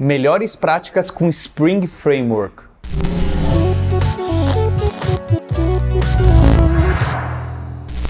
Melhores práticas com Spring Framework.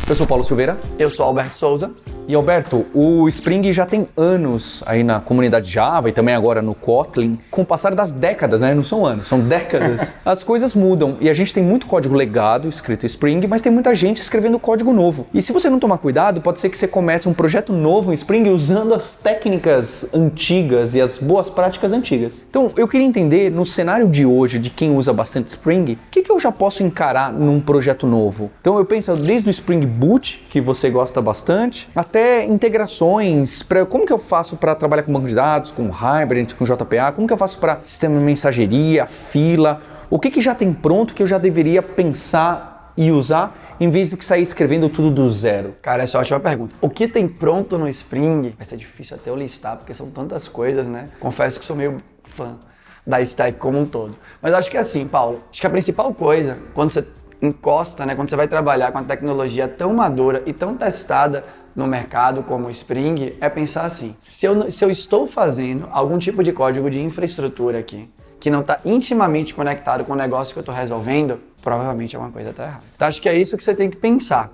Eu sou Paulo Silveira. Eu sou Alberto Souza. E Alberto, o Spring já tem anos aí na comunidade Java e também agora no Kotlin. Com o passar das décadas, né? Não são anos, são décadas. As coisas mudam e a gente tem muito código legado escrito em Spring, mas tem muita gente escrevendo código novo. E se você não tomar cuidado, pode ser que você comece um projeto novo em Spring usando as técnicas antigas e as boas práticas antigas. Então, eu queria entender, no cenário de hoje, de quem usa bastante Spring, o que eu já posso encarar num projeto novo? Então, eu penso desde o Spring Boot, que você gosta bastante, até integrações, como que eu faço para trabalhar com banco de dados, com Hibernate, com JPA, como que eu faço para sistema de mensageria, fila, o que já tem pronto que eu já deveria pensar e usar, em vez do que sair escrevendo tudo do zero? Cara, essa é uma ótima pergunta. O que tem pronto no Spring, vai ser difícil até eu listar, porque são tantas coisas, né? Confesso que sou meio fã da stack como um todo. Mas acho que é assim, Paulo, acho que a principal coisa, quando você encosta, né, quando você vai trabalhar com a tecnologia tão madura e tão testada no mercado como o Spring, é pensar assim, se eu estou fazendo algum tipo de código de infraestrutura aqui, que não está intimamente conectado com o negócio que eu estou resolvendo, provavelmente alguma coisa está errada. Então acho que é isso que você tem que pensar.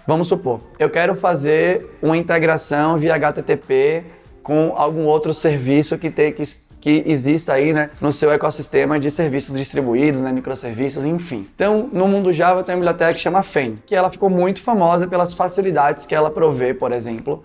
Vamos supor, eu quero fazer uma integração via HTTP com algum outro serviço que exista aí, né, no seu ecossistema de serviços distribuídos, né, microserviços, enfim. Então, no mundo Java tem uma biblioteca que chama Fen, que ela ficou muito famosa pelas facilidades que ela provê, por exemplo,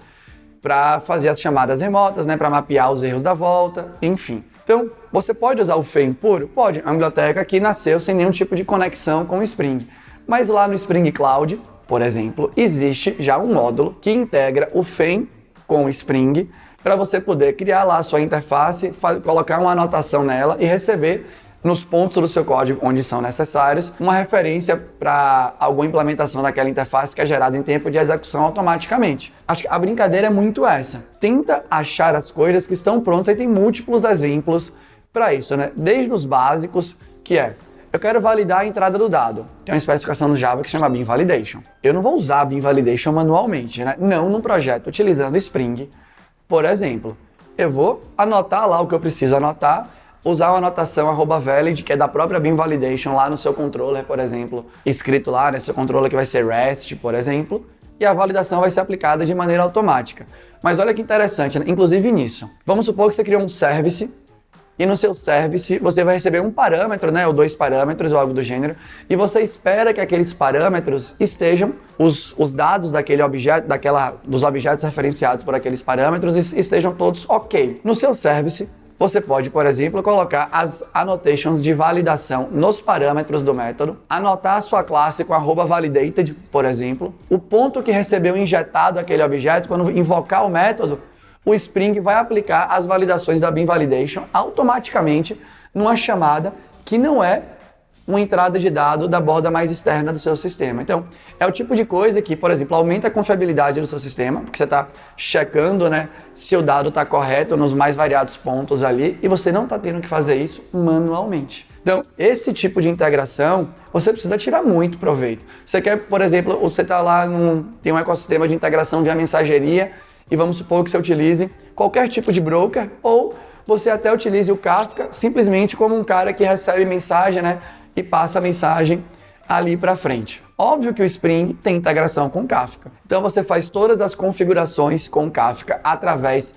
para fazer as chamadas remotas, né, para mapear os erros da volta, enfim. Então, você pode usar o Fen puro? Pode. É uma biblioteca que nasceu sem nenhum tipo de conexão com o Spring. Mas lá no Spring Cloud, por exemplo, existe já um módulo que integra o Fen com o Spring, para você poder criar lá a sua interface, colocar uma anotação nela e receber nos pontos do seu código onde são necessários uma referência para alguma implementação daquela interface que é gerada em tempo de execução automaticamente. Acho que a brincadeira é muito essa. Tenta achar as coisas que estestão prontas e tem múltiplos exemplos para isso, né? Desde os básicos, que é, eu quero validar a entrada do dado. Tem uma especificação no Java que se chama Bean Validation. Eu não vou usar a Bean Validation manualmente, né? Não num projeto utilizando Spring. Por exemplo, eu vou anotar lá o que eu preciso anotar, usar uma anotação @valid, que é da própria Bean Validation lá no seu controller, por exemplo, escrito lá, né, seu controller que vai ser REST, por exemplo, e a validação vai ser aplicada de maneira automática. Mas olha que interessante, né? Inclusive nisso. Vamos supor que você criou um service, e no seu service você vai receber um parâmetro, né, ou 2 parâmetros ou algo do gênero, e você espera que aqueles parâmetros estejam, os dados daquele objeto, dos objetos referenciados por aqueles parâmetros estejam todos ok. No seu service, você pode, por exemplo, colocar as annotations de validação nos parâmetros do método, anotar a sua classe com @validated, por exemplo, o ponto que recebeu injetado aquele objeto, quando invocar o método, o Spring vai aplicar as validações da Bean Validation automaticamente numa chamada que não é uma entrada de dado da borda mais externa do seu sistema. Então, é o tipo de coisa que, por exemplo, aumenta a confiabilidade do seu sistema, porque você está checando, né, se o dado está correto nos mais variados pontos ali, e você não está tendo que fazer isso manualmente. Então, esse tipo de integração, você precisa tirar muito proveito. Você quer, por exemplo, você está lá, tem um ecossistema de integração via mensageria, e vamos supor que você utilize qualquer tipo de broker, ou você até utilize o Kafka simplesmente como um cara que recebe mensagem, né, e passa a mensagem ali para frente. Óbvio que o Spring tem integração com Kafka. Então você faz todas as configurações com Kafka através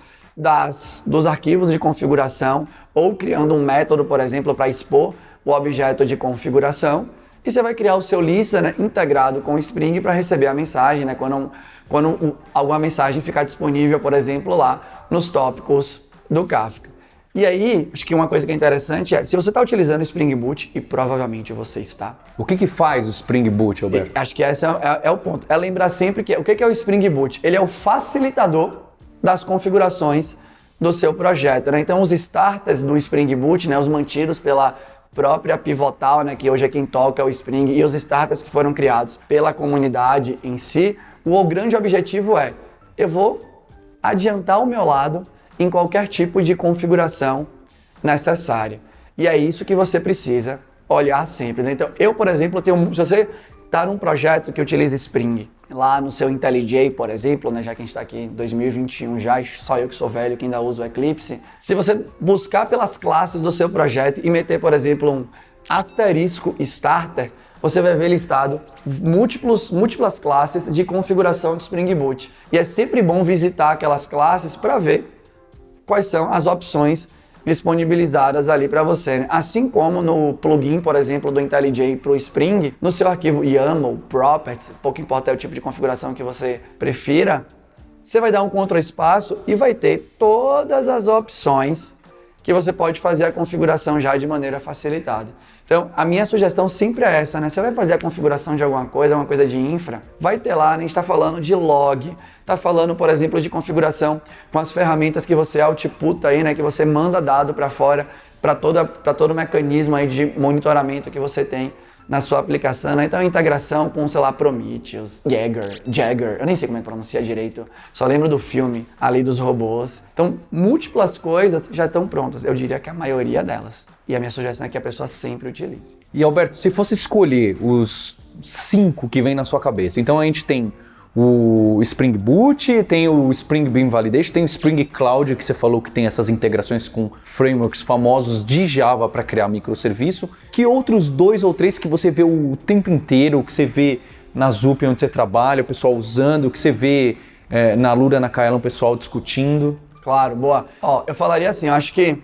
dos arquivos de configuração, ou criando um método, por exemplo, para expor o objeto de configuração, e você vai criar o seu listener integrado com o Spring para receber a mensagem, né, quando alguma mensagem ficar disponível, por exemplo, lá nos tópicos do Kafka. E aí, acho que uma coisa que é interessante é, se você está utilizando o Spring Boot, e provavelmente você está... O que faz o Spring Boot, Alberto? Acho que esse é o ponto. É lembrar sempre que o que é o Spring Boot? Ele é o facilitador das configurações do seu projeto, né? Então, os starters do Spring Boot, né, os mantidos pela própria Pivotal, né, que hoje é quem toca o Spring, e os starters que foram criados pela comunidade em si, o grande objetivo é, eu vou adiantar o meu lado em qualquer tipo de configuração necessária. E é isso que você precisa olhar sempre, né? Então, eu, por exemplo, se você está num projeto que utiliza Spring, lá no seu IntelliJ, por exemplo, né, já que a gente está aqui em 2021 já, só eu que sou velho que ainda uso o Eclipse, se você buscar pelas classes do seu projeto e meter, por exemplo, um asterisco starter, você vai ver listado múltiplas classes de configuração de Spring Boot. E é sempre bom visitar aquelas classes para ver quais são as opções disponibilizadas ali para você, né? Assim como no plugin, por exemplo, do IntelliJ para o Spring, no seu arquivo YAML, Properties, pouco importa o tipo de configuração que você prefira, você vai dar um Ctrl espaço e vai ter todas as opções que você pode fazer a configuração já de maneira facilitada. Então, a minha sugestão sempre é essa, né? Você vai fazer a configuração de alguma coisa de infra, vai ter lá, né? A gente está falando de log, está falando, por exemplo, de configuração com as ferramentas que você outputa aí, né? Que você manda dado para fora, para todo o mecanismo aí de monitoramento que você tem na sua aplicação, né? Então, integração com, sei lá, Prometheus, Jagger, eu nem sei como é que pronuncia direito, só lembro do filme ali dos robôs. Então, múltiplas coisas já estão prontas, eu diria que a maioria delas. E a minha sugestão é que a pessoa sempre utilize. E Alberto, se fosse escolher os 5 que vem na sua cabeça, então a gente tem o Spring Boot, tem o Spring Beam Validation, tem o Spring Cloud, que você falou que tem essas integrações com frameworks famosos de Java para criar microserviço. Que outros 2 ou 3 que você vê o tempo inteiro, que você vê na Zup onde você trabalha, o pessoal usando, que você vê na Lura, na Kaelon, o pessoal discutindo? Claro, boa. Ó, eu falaria assim, eu acho que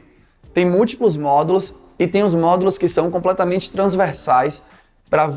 tem múltiplos módulos e tem os módulos que são completamente transversais para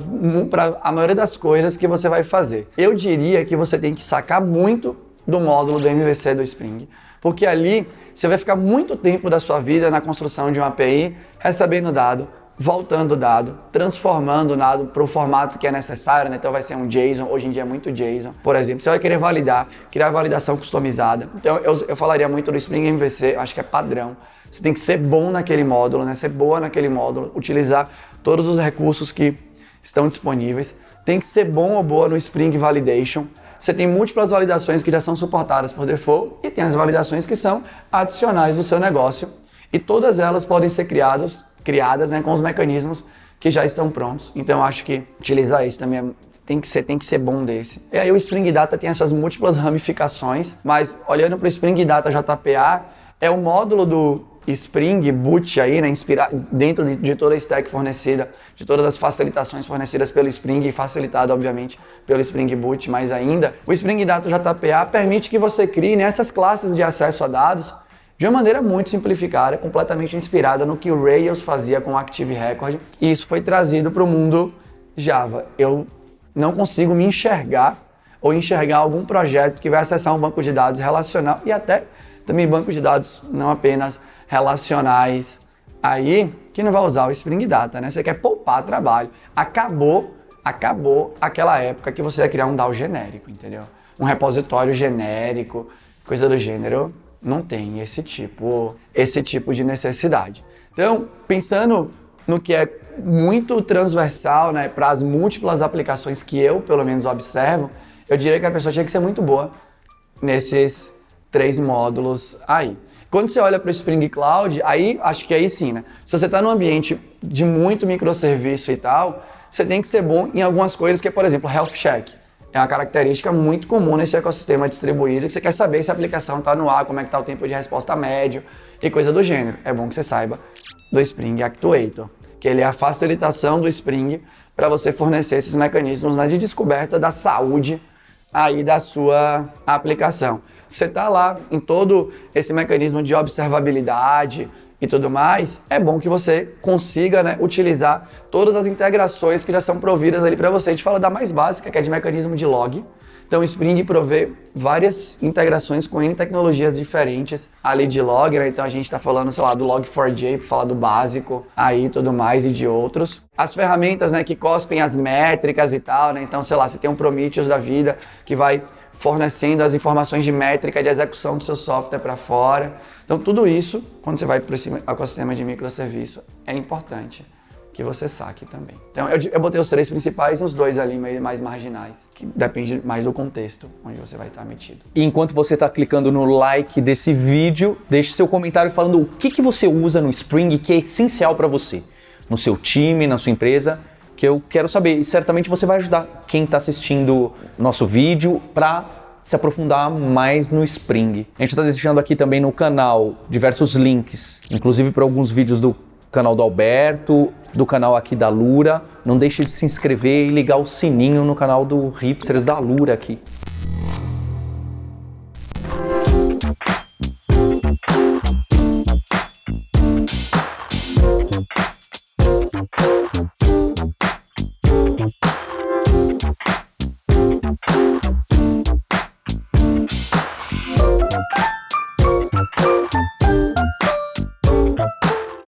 a maioria das coisas que você vai fazer. Eu diria que você tem que sacar muito do módulo do MVC do Spring, porque ali você vai ficar muito tempo da sua vida na construção de uma API, recebendo dado, voltando dado, transformando o dado para o formato que é necessário, né? Então vai ser um JSON, hoje em dia é muito JSON. Por exemplo, você vai querer validar, criar validação customizada. Então eu falaria muito do Spring MVC, acho que é padrão. Você tem que ser bom naquele módulo, né? Ser boa naquele módulo, utilizar todos os recursos que estão disponíveis. Tem que ser bom ou boa no Spring Validation. Você tem múltiplas validações que já são suportadas por default e tem as validações que são adicionais no seu negócio. E todas elas podem ser criadas, né, com os mecanismos que já estão prontos. Então eu acho que utilizar isso também tem que ser bom desse. E aí o Spring Data tem as suas múltiplas ramificações, mas olhando para o Spring Data JPA, é o módulo do Spring Boot aí, né, dentro de toda a stack fornecida, de todas as facilitações fornecidas pelo Spring e facilitado, obviamente, pelo Spring Boot, mas ainda, o Spring Data JPA permite que você crie essas classes de acesso a dados de uma maneira muito simplificada, completamente inspirada no que o Rails fazia com o Active Record, e isso foi trazido para o mundo Java. Eu não consigo me enxergar ou enxergar algum projeto que vai acessar um banco de dados relacional e até também bancos de dados não apenas relacionais aí, que não vai usar o Spring Data, né? Você quer poupar trabalho. Acabou aquela época que você ia criar um DAO genérico, entendeu? Um repositório genérico, coisa do gênero, não tem esse tipo de necessidade. Então, pensando no que é muito transversal, né, para as múltiplas aplicações que eu, pelo menos, observo, eu diria que a pessoa tinha que ser muito boa nesses 3 módulos aí. Quando você olha para o Spring Cloud, aí acho que aí sim, né? Se você está num ambiente de muito microserviço e tal, você tem que ser bom em algumas coisas que é, por exemplo, Health Check. É uma característica muito comum nesse ecossistema distribuído, que você quer saber se a aplicação está no ar, como é que está o tempo de resposta médio e coisa do gênero. É bom que você saiba do Spring Actuator, que ele é a facilitação do Spring para você fornecer esses mecanismos, né, de descoberta da saúde aí da sua aplicação. Você está lá em todo esse mecanismo de observabilidade e tudo mais, é bom que você consiga, né, utilizar todas as integrações que já são providas ali para você. A gente fala da mais básica, que é de mecanismo de log. Então o Spring provê várias integrações com N tecnologias diferentes ali de log, né? Então a gente está falando, sei lá, do Log4j, para falar do básico aí e tudo mais e de outros. As ferramentas, né, que cospem as métricas e tal, né? Então, sei lá, você tem um Prometheus da vida que vai fornecendo as informações de métrica de execução do seu software para fora. Então tudo isso, quando você vai para esse ecossistema de microserviço, é importante que você saque também. Então eu botei os 3 principais e os 2 ali mais marginais, que depende mais do contexto onde você vai estar metido. E enquanto você está clicando no like desse vídeo, deixe seu comentário falando o que você usa no Spring que é essencial para você, no seu time, na sua empresa. que eu quero saber. E certamente você vai ajudar quem está assistindo nosso vídeo para se aprofundar mais no Spring. A gente está deixando aqui também no canal diversos links, inclusive para alguns vídeos do canal do Alberto, do canal aqui da Lura. Não deixe de se inscrever e ligar o sininho no canal do Hipsters da Lura aqui.